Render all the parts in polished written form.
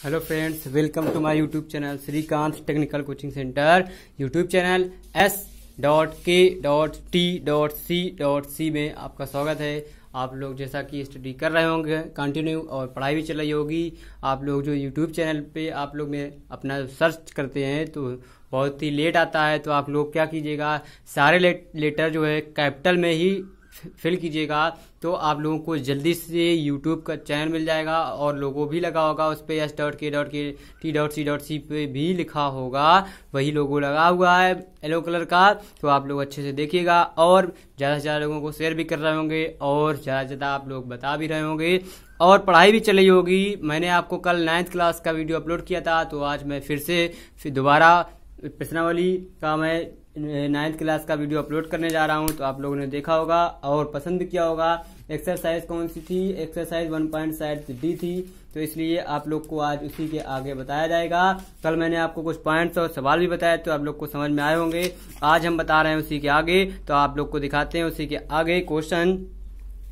Hello friends, welcome to my YouTube channel Shrikant technical coaching centre. YouTube channel S.K.T.C.C में आपका स्वागत है। आप लोग जैसा कि स्टडी कर रहे होंगे कंटिन्यू और पढ़ाई भी चल रही होगी। आप लोग जो यूट्यूब चैनल पे आप लोग में अपना सर्च करते हैं तो बहुत ही लेट आता है, तो आप लोग क्या कीजिएगा, सारे लेटर जो है कैपिटल में ही फिल कीजिएगा, तो आप लोगों को जल्दी से यूट्यूब का चैनल मिल जाएगा। और लोगो भी लगा होगा उस पर S.K.T.C पे भी लिखा होगा, वही लोगो लगा हुआ है येलो कलर का। तो आप लोग अच्छे से देखिएगा और ज़्यादा से ज़्यादा लोगों को शेयर भी कर रहे होंगे और ज़्यादा से ज़्यादा आप लोग बता भी रहे होंगे और पढ़ाई भी चल रही होगी। मैंने आपको कल 9th क्लास का वीडियो अपलोड किया था, तो आज मैं फिर दोबारा प्रश्नावली का मैं 9th क्लास का वीडियो अपलोड करने जा रहा हूं। तो आप लोगों ने देखा होगा और पसंद भी किया होगा। एक्सरसाइज कौन सी थी? एक्सरसाइज 1.7D थी, तो इसलिए आप लोग को आज उसी के आगे बताया जाएगा। कल मैंने आपको कुछ पॉइंट्स और सवाल भी बताया, तो आप लोग को समझ में आए होंगे। आज हम बता रहे हैं उसी के आगे, तो आप लोग को दिखाते हैं उसी के आगे क्वेश्चन।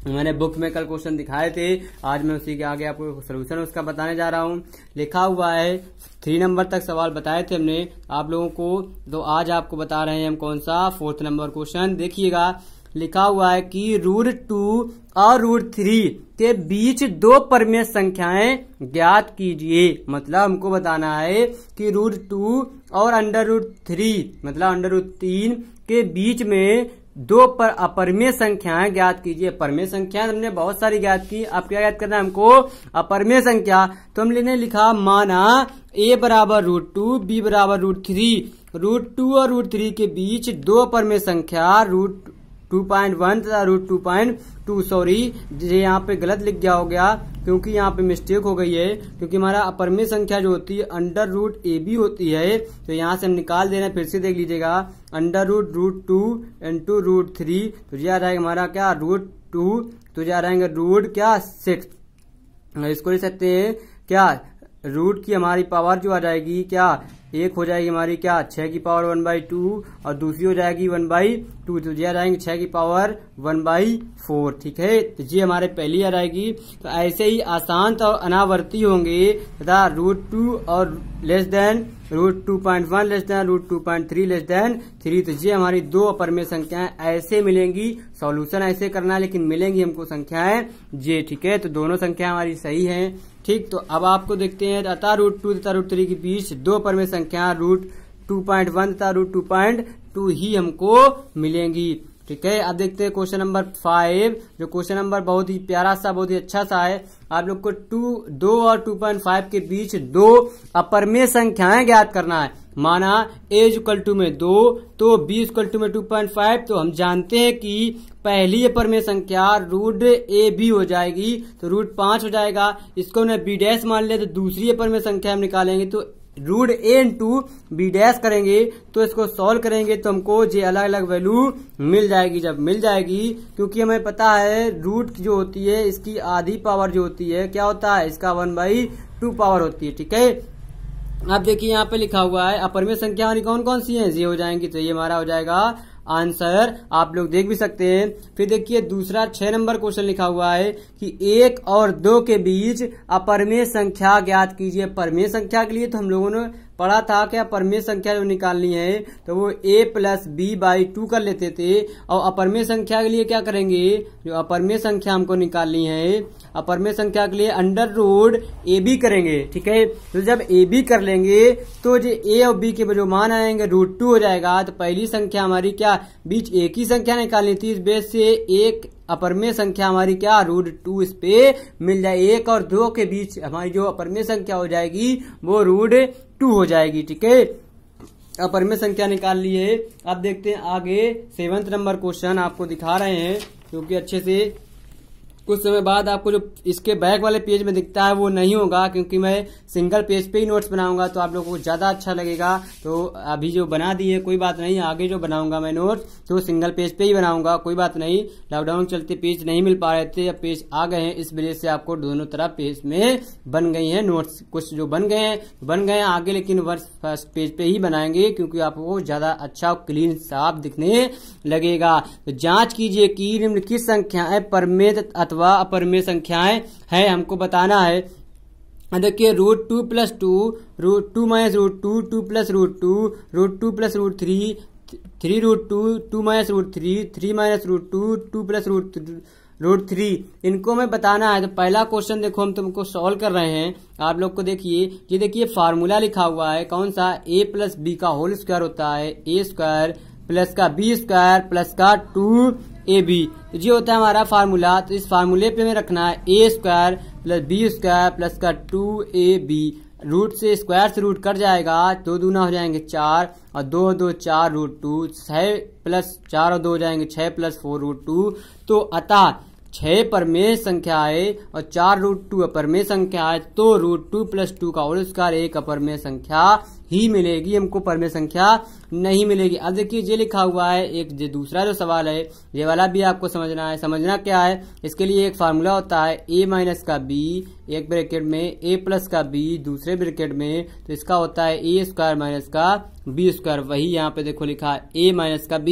मैंने बुक में कल क्वेश्चन दिखाए थे, आज मैं उसी के आगे आपको सोल्यूशन उसका बताने जा रहा हूँ। लिखा हुआ है 3 नंबर तक सवाल बताए थे हमने आप लोगों को, तो आज आपको बता रहे हैं हम कौन सा 4th नंबर क्वेश्चन। देखिएगा, लिखा हुआ है कि √2 और √3 के बीच 2 परमेय संख्याएं ज्ञात कीजिए। मतलब हमको बताना है कि √2 और √3 मतलब √3 के बीच में 2 अपरमेय संख्याएं ज्ञात कीजिए। परमेय संख्या हमने बहुत सारी ज्ञात की, अब क्या ज्ञात करना है हमको? अपरमेय संख्या। तो हमने लिखा माना a बराबर √2, b बराबर √3। √2 और √3 के बीच 2 अपरमेय संख्या √2.1 तथा √2.2। सॉरी, ये यहाँ पे गलत लिख गया हो गया क्योंकि यहाँ पे मिस्टेक हो गई है, क्योंकि हमारा अपरमेय संख्या जो होती है √AB होती है, तो यहाँ से हम निकाल दे रहे हैं। फिर से देख लीजिएगा, √2 इंटू √3, तो ये आ जाएगा हमारा क्या? √2, तो ये आ जाएंगे √6। इसको लिख सकते हैं क्या? रूट की हमारी पावर जो आ जाएगी क्या? एक हो जाएगी हमारी क्या? 6 की पावर 1/2 और दूसरी हो जाएगी 1/2, तो ये आ जाएंगे 6 की पावर 1/4। ठीक है, तो ये हमारे पहली आ जाएगी। तो ऐसे ही आसान और अनावर्ती होंगे तथा √2 और less than √2.1 less than √2.3 less than 3, तो ये हमारी 2 अपरमेय संख्याएं ऐसे मिलेंगी। सॉल्यूशन ऐसे करना है, लेकिन मिलेंगी हमको संख्याएं ये। ठीक है, तो दोनों संख्या हमारी सही हैं। ठीक, तो अब आपको देखते हैं, अतः √2 तथा √3 के बीच 2 परमेय संख्या √2.1 तथा √2.2 ही हमको मिलेंगी। ठीक है, अब देखते हैं क्वेश्चन नंबर 5, जो क्वेश्चन नंबर बहुत ही प्यारा सा, बहुत ही अच्छा सा है। आप लोग को 2 और 2.5 के बीच 2 अपरमेय संख्याएं ज्ञात करना है। माना a = में 2 तो b = में 2.5, तो हम जानते हैं कि पहली अपरमेय संख्या √AB हो जाएगी, तो √5 हो जाएगा। इसको हमने b' मान लिया, तो दूसरी अपरमेय संख्या हम निकालेंगे तो √A इंटू b' करेंगे, तो इसको सॉल्व करेंगे तो हमको ये अलग अलग वैल्यू मिल जाएगी। जब मिल जाएगी, क्योंकि हमें पता है रूट जो होती है इसकी आधी पावर जो होती है क्या होता है? इसका 1/2 पावर होती है। ठीक है, अब देखिए यहाँ पे लिखा हुआ है अपरमेय संख्या हमारी कौन कौन सी है? ये हो जाएंगी, तो ये हमारा हो जाएगा आंसर। आप लोग देख भी सकते हैं। फिर देखिए दूसरा 6 नंबर क्वेश्चन लिखा हुआ है कि 1 और 2 के बीच अपरमेय संख्या ज्ञात कीजिए। परमेय संख्या के लिए तो हम लोगों ने पढ़ा था क्या? परमेय संख्या जो निकालनी है तो वो a + b/2 कर लेते थे, और अपरमेय संख्या के लिए क्या करेंगे? जो अपरमेय संख्या हमको निकालनी है, अपरमेय संख्या के लिए √AB करेंगे। ठीक है, तो जब AB कर लेंगे तो जो a और b के जो मान आएंगे √2 हो जाएगा। तो पहली संख्या हमारी क्या? बीच एक ही संख्या निकालनी थी, इस बेस से एक अपरमेय संख्या हमारी क्या? √2 इस पे मिल जाए। 1 और 2 के बीच हमारी जो अपरमेय संख्या हो जाएगी वो √2 हो जाएगी। ठीक है, अपरमेय संख्या निकाल ली है। अब देखते हैं आगे 7th नंबर क्वेश्चन आपको दिखा रहे हैं, क्योंकि अच्छे से कुछ समय बाद आपको जो इसके बैक वाले पेज में दिखता है वो नहीं होगा, क्योंकि मैं सिंगल पेज पे ही नोट्स बनाऊंगा, तो आप लोगों को ज्यादा अच्छा लगेगा। तो अभी जो बना दी है कोई बात नहीं, आगे जो बनाऊंगा मैं नोट्स तो सिंगल पेज पे ही बनाऊंगा, कोई बात नहीं। लॉकडाउन चलते पेज नहीं मिल पा रहे थे, अब पेज आ गए हैं, इस वजह से आपको दोनों तरफ पेज में बन गई है नोट्स। कुछ जो बन गए हैं आगे, लेकिन फर्स्ट पेज पे ही बनाएंगे, क्योंकि आपको ज्यादा अच्छा क्लीन साफ दिखने लगेगा। तो जांच कीजिए कि निम्नलिखित संख्याएं परमेय अथवा अपरमेय संख्याएं हैं, हमको बताना है। देखिए √2 + 2, √2 - √2, 2 + √2, √2 + √3, 3 √2, 2 - √3, 3 - √2, 2 + √3। इनको हमें बताना है। तो पहला क्वेश्चन देखो हम तुमको सॉल्व कर रहे हैं। आप लोग को देखिए, ये देखिए फार्मूला लिखा हुआ है कौन सा, a + b का होल स्क्वायर होता है a² प्लस का b² प्लस का 2ab। तो ये होता है हमारा फार्मूला। तो इस फार्मूले पे हमें रखना है a² प्लस b² प्लस का 2ab। रूट से स्क्वायर से रूट कट जाएगा, 2 दूना हो जाएंगे 4 और 2 2 4 √2, 6 प्लस 4 और 2 हो जाएंगे 6 प्लस 4 √2। तो अतः 6 परमेय संख्या है और 4 √2 अपरमेय संख्या है, तो √2 + 2 का होल स्क्वायर एक अपरमेय संख्या ही मिलेगी, हमको परमेय संख्या नहीं मिलेगी। अब देखिए ये लिखा हुआ है एक जो दूसरा जो सवाल है, ये वाला भी आपको समझना है। समझना क्या है, इसके लिए एक फार्मूला होता है a - का b एक ब्रैकेट में, a + का b दूसरे ब्रैकेट में, तो इसका होता है a² - का b²। वही यहाँ पे देखो लिखा है a - का b,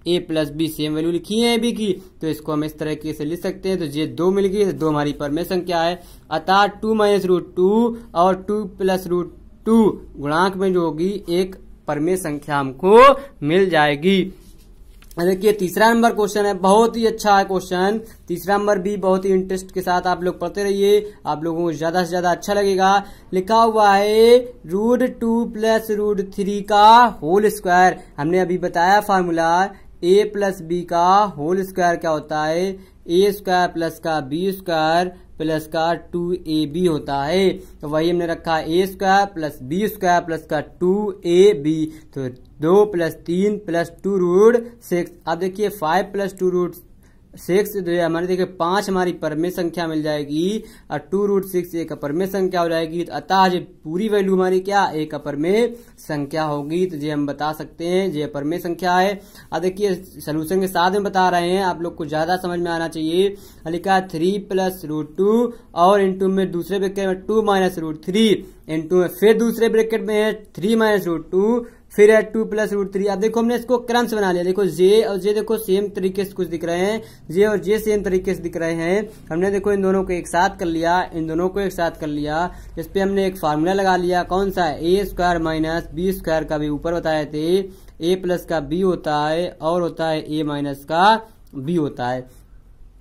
a + b same value लिखी है b की, तो इसको हम इस तरीके से लिख सकते हैं। तो ये 2 मिल गई, 2 हमारी परमेय संख्या है। अतः 2 - √2 और 2 + √2 गुणांक में जो होगी एक परमेय संख्या हमको मिल जाएगी। देखिए तीसरा नंबर क्वेश्चन है, बहुत ही अच्छा है क्वेश्चन। तीसरा नंबर भी बहुत ही इंटरेस्ट के साथ आप लोग पढ़ते रहिए, आप लोगों को ज्यादा से ज्यादा अच्छा लगेगा। लिखा हुआ है √2 + √3 का होल स्क्वायर। हमने अभी बताया फार्मूला a + b का होल स्क्वायर क्या होता है, a² प्लस का b² प्लस का 2ab होता है। तो वही हमने रखा a² प्लस b² प्लस का 2ab। तो 2 + 3 + 2√6। अब देखिए 5 + 2√6 जो है हमारी, देखिए 5 हमारी परमेय संख्या मिल जाएगी और 2√6 एक अपरमेय संख्या हो जाएगी। तो अतः जो पूरी वैल्यू हमारी क्या एक अपरमेय संख्या होगी। तो ये हम बता सकते हैं ये अपरमेय संख्या है। अब देखिए सोल्यूशन के साथ में बता रहे हैं, आप लोग को ज्यादा समझ में आना चाहिए। लिखा 3 + √2 और इंटू में दूसरे ब्रैकेट में 2 - √3, इंटू में फिर दूसरे ब्रैकेट में है 3 - √2, फिर है 2 + √3। अब देखो हमने इसको क्रम से बना लिया। देखो जे और जे देखो सेम तरीके से कुछ दिख रहे हैं, जे और जे सेम तरीके से दिख रहे हैं। हमने देखो इन दोनों को एक साथ कर लिया, इन दोनों को एक साथ कर लिया। इस पे हमने एक फार्मूला लगा लिया, कौन सा है a² - b² का भी ऊपर बताए थे। a + का b होता है और होता है a - का b होता है।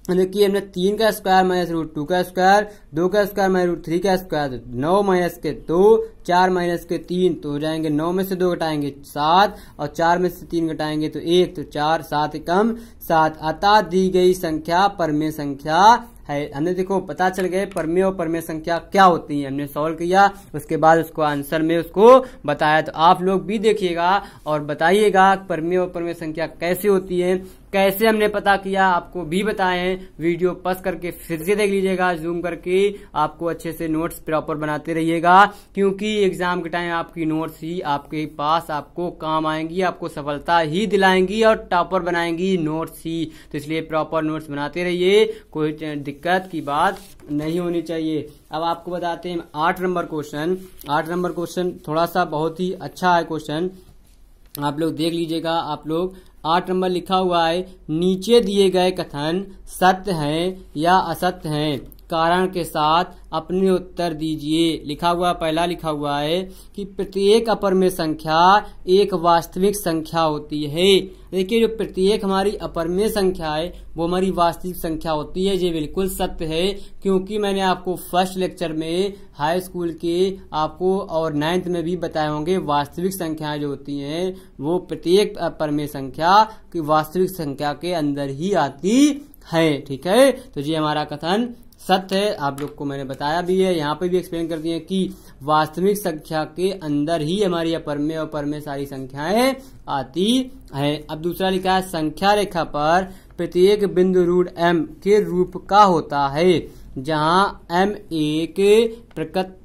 देखिए हमने 3 का स्क्वायर - √2 का स्क्वायर, 2 का स्क्वायर - √3 का स्क्वायर, 9 - के 2, 4 - के 3, तो हो जाएंगे 9 में से 2 घटाएंगे 7 और 4 में से 3 घटाएंगे तो 1, तो 4 7 एकम 7। अतः दी गई संख्या परमेय संख्या है। हमने देखो पता चल गए परमेय और परमेय संख्या क्या होती है, हमने सॉल्व किया, उसके बाद उसको आंसर में उसको बताया। तो आप लोग भी देखिएगा और बताइएगा परमेय और परमेय संख्या कैसे होती है, कैसे हमने पता किया, आपको भी बताए हैं। वीडियो पॉज करके फिर से देख लीजिएगा, जूम करके आपको अच्छे से नोट्स प्रॉपर बनाते रहिएगा, क्योंकि एग्जाम के टाइम आपकी नोट्स ही आपके पास आपको काम आएंगी, आपको सफलता ही दिलाएंगी और टॉपर बनाएंगी नोट्स ही। तो इसलिए प्रॉपर नोट्स बनाते रहिए, कोई दिक्कत की बात नहीं होनी चाहिए। अब आपको बताते हैं 8 नंबर क्वेश्चन। 8 नंबर क्वेश्चन थोड़ा सा बहुत ही अच्छा है क्वेश्चन, आप लोग देख लीजिएगा। आप लोग 8 नंबर लिखा हुआ है, नीचे दिए गए कथन सत्य हैं या असत्य हैं, कारण के साथ अपने उत्तर दीजिए। लिखा हुआ पहला लिखा हुआ है कि प्रत्येक अपरमेय संख्या एक वास्तविक संख्या होती है। देखिए जो प्रत्येक हमारी अपरमेय संख्या है वो हमारी वास्तविक संख्या होती है, ये बिल्कुल सत्य है, क्योंकि मैंने आपको फर्स्ट लेक्चर में हाई स्कूल के आपको और 9th में भी बताए होंगे वास्तविक संख्याएं जो होती हैं वो प्रत्येक अपरमेय संख्या की वास्तविक संख्या के अंदर ही आती है। ठीक है, तो ये हमारा कथन सत्य है, आप लोग को मैंने बताया भी है, यहाँ पे भी एक्सप्लेन कर दिए कि वास्तविक संख्या के अंदर ही हमारी अपरमेय और परमेय सारी संख्याएं आती है। अब दूसरा लिखा है, संख्या रेखा पर प्रत्येक बिंदु √m के रूप का होता है, जहाँ m एक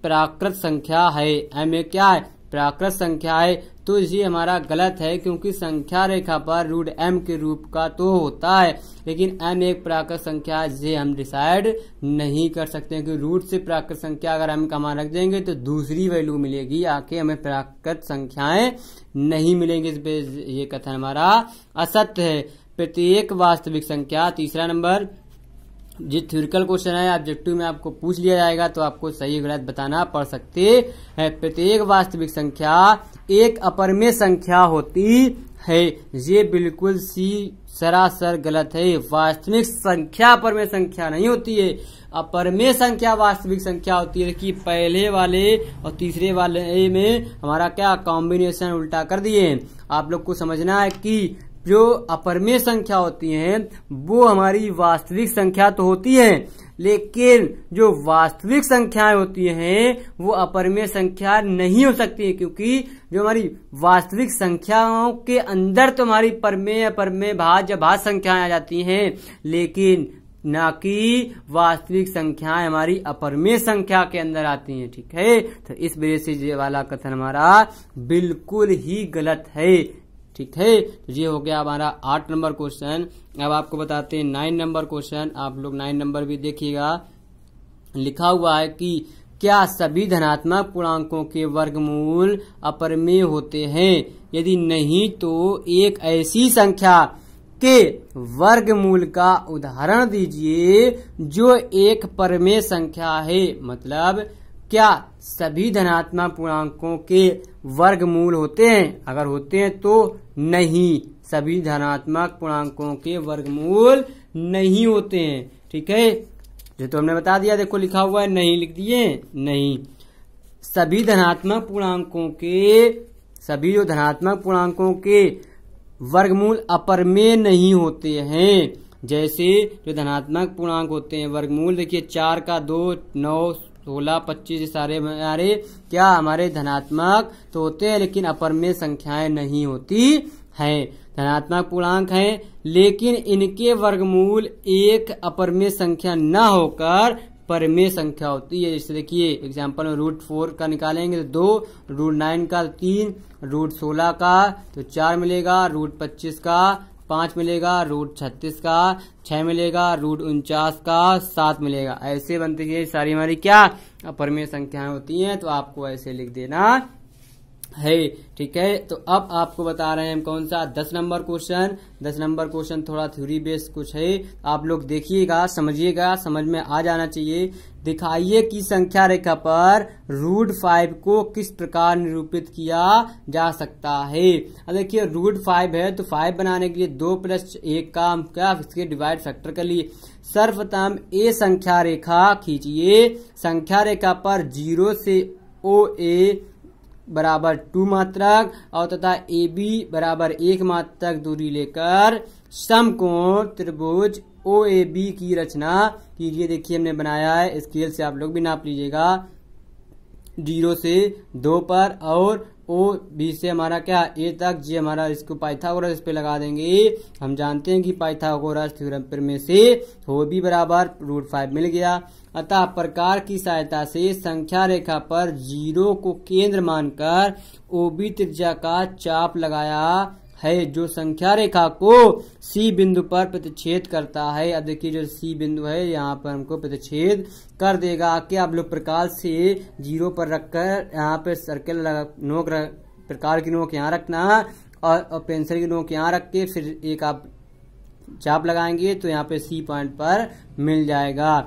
प्राकृत संख्या है। m एक क्या है, प्राकृत संख्या है। तो ये हमारा गलत है, क्योंकि संख्या रेखा पर √m के रूप का तो होता है, लेकिन m एक प्राकृत संख्या ये हम डिसाइड नहीं कर सकते हैं कि रूट से प्राकृत संख्या अगर m का मान रख देंगे तो दूसरी वैल्यू मिलेगी, आके हमें प्राकृत संख्याएं नहीं मिलेंगी। इस पे ये कथन हमारा असत्य है। प्रत्येक वास्तविक संख्या, तीसरा नंबर, जो थ्योरिकल क्वेश्चन है ऑब्जेक्टिव में आपको पूछ लिया जाएगा तो आपको सही गलत बताना पड़ सकते है। प्रत्येक वास्तविक संख्या एक अपरिमेय संख्या होती है, ये बिल्कुल सरासर गलत है। वास्तविक संख्या अपरिमेय संख्या नहीं होती है, अपरिमेय संख्या वास्तविक संख्या होती है। कि पहले वाले और तीसरे वाले में हमारा क्या कॉम्बिनेशन उल्टा कर दिए। आप लोग को समझना है कि जो अपरिमेय संख्या होती हैं वो हमारी वास्तविक संख्या तो होती है, लेकिन जो वास्तविक संख्याएं होती हैं वो अपरिमेय संख्या नहीं हो सकती है, क्योंकि जो हमारी वास्तविक संख्याओं के अंदर तो हमारी परमेय अपरिमेय भाज्य भाज्य संख्याएं आ जाती हैं, लेकिन ना कि वास्तविक संख्याएं हमारी अपरिमेय संख्या के अंदर आती हैं। ठीक है, तो इस वजह से ये वाला कथन हमारा बिल्कुल ही गलत है। ठीक है, तो ये हो गया हमारा 8 नंबर क्वेश्चन। अब आपको बताते हैं 9 नंबर क्वेश्चन। आप लोग 9 नंबर भी देखिएगा। लिखा हुआ है कि क्या सभी धनात्मक पूर्णांकों के वर्गमूल अपरिमेय होते हैं? यदि नहीं तो एक ऐसी संख्या के वर्गमूल का उदाहरण दीजिए जो एक परिमेय संख्या है। मतलब क्या सभी धनात्मक पूर्णांकों के वर्गमूल होते हैं? अगर होते हैं तो नहीं, सभी धनात्मक पूर्णांकों के वर्गमूल नहीं होते हैं। ठीक है, जो तो हमने बता दिया, देखो लिखा हुआ है, नहीं लिख दिए, नहीं। सभी धनात्मक पूर्णांकों के, सभी जो धनात्मक पूर्णांकों के वर्गमूल अपरिमेय नहीं होते हैं। जैसे जो धनात्मक पूर्णांक होते हैं वर्गमूल, देखिए 4 का 2, 9, 16, 25 सारे हमारे क्या हमारे धनात्मक तो होते हैं, लेकिन अपरिमेय संख्याएं नहीं होती हैं। धनात्मक पूर्णांक हैं, लेकिन इनके वर्गमूल एक अपरिमेय संख्या न होकर परिमेय संख्या होती है। जैसे देखिए एग्जाम्पल में √4 का निकालेंगे तो 2, √9 का 3, √16 का तो 4 मिलेगा, √25 का 5 मिलेगा, √36 का 6 मिलेगा, √49 का 7 मिलेगा। ऐसे बनती है सारी हमारी क्या अपरिमेय संख्याएं होती हैं, तो आपको ऐसे लिख देना है। ठीक है, तो अब आपको बता रहे हैं हम कौन सा 10 नंबर क्वेश्चन। 10 नंबर क्वेश्चन थोड़ा थ्योरी बेस्ड कुछ है, आप लोग देखिएगा, समझिएगा, समझ में आ जाना चाहिए। दिखाइए कि संख्या रेखा पर √5 को किस प्रकार निरूपित किया जा सकता है। अब देखिए √5 है तो 5 बनाने के लिए 2 + 1 का हम क्या इसके डिवाइड फैक्टर कर लिए। सर्वप्रथम ए संख्या रेखा खींचिए। संख्या रेखा पर 0 से OA बराबर 2 मात्रक और तथा AB बराबर 1 मात्रक दूरी लेकर समकोण त्रिभुज OAB की रचना कीजिए। देखिए हमने बनाया है, स्केल से आप लोग भी नाप लीजिएगा। 0 से 2 पर और OB से हमारा क्या A तक, ये हमारा इसको पाइथागोरस इस पे लगा देंगे। हम जानते हैं कि पाइथागोरस थ्योरम में से OB बराबर √5 मिल गया। अतः प्रकार की सहायता से संख्या रेखा पर 0 को केंद्र मानकर OB त्रिज्या का चाप लगाया है, जो संख्या रेखा को C बिंदु पर प्रतिच्छेद करता है। अब देखिए जो C बिंदु है यहाँ पर हमको प्रतिच्छेद कर देगा। कि आप लोग प्रकार से 0 पर रखकर यहाँ पे सर्कल नोक प्रकार की नोक यहाँ रखना और पेंसिल की नोक यहाँ रख के फिर एक आप चाप लगाएंगे तो यहाँ पे C पॉइंट पर मिल जाएगा,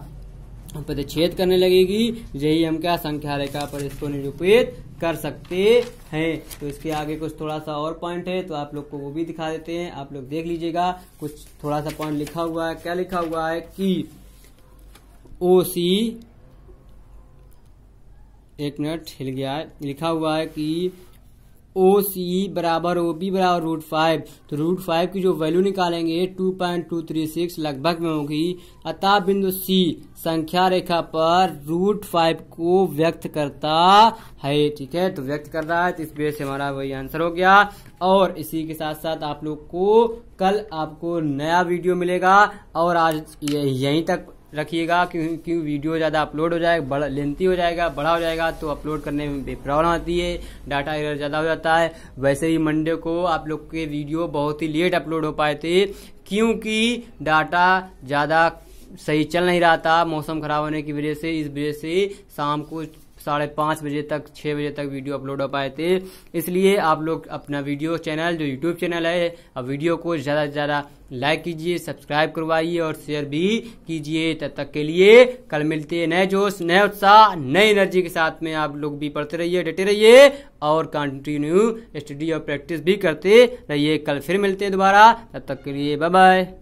प्रतिच्छेद करने लगेगी। यही हम क्या संख्या रेखा पर इसको निरूपित कर सकते हैं। तो इसके आगे कुछ थोड़ा सा और पॉइंट है तो आप लोग को वो भी दिखा देते हैं, आप लोग देख लीजिएगा। कुछ थोड़ा सा पॉइंट लिखा हुआ है, क्या लिखा हुआ है कि OC, एक मिनट हिल गया है, लिखा हुआ है कि OC बराबर OB बराबर √5। तो √5 की जो वैल्यू निकालेंगे 2.236 लगभग में होगी। अतः बिंदु C संख्या रेखा पर √5 को व्यक्त करता है। ठीक है, तो व्यक्त कर रहा है, तो इस वजह से हमारा वही आंसर हो गया। और इसी के साथ साथ आप लोग को कल आपको नया वीडियो मिलेगा और आज यहीं तक रखिएगा, क्योंकि वीडियो ज़्यादा अपलोड हो जाएगा, बड़ा लेंथी हो जाएगा, बड़ा हो जाएगा तो अपलोड करने में प्रॉब्लम आती है, डाटा एरर ज़्यादा हो जाता है। वैसे ही मंडे को आप लोग के वीडियो बहुत ही लेट अपलोड हो पाए थे, क्योंकि डाटा ज़्यादा सही चल नहीं रहा था मौसम खराब होने की वजह से। इस वजह से शाम को 5:30 बजे तक 6 बजे तक वीडियो अपलोड हो पाए थे। इसलिए आप लोग अपना वीडियो चैनल जो यूट्यूब चैनल है अब वीडियो को ज़्यादा से ज़्यादा लाइक कीजिए, सब्सक्राइब करवाइए और शेयर भी कीजिए। तब तक के लिए कल मिलते हैं नए जोश, नए उत्साह, नई एनर्जी के साथ में। आप लोग भी पढ़ते रहिए, डटे रहिए और कंटिन्यू स्टडी और प्रैक्टिस भी करते रहिए। कल फिर मिलते हैं दोबारा, तब तक के लिए बाय बाय।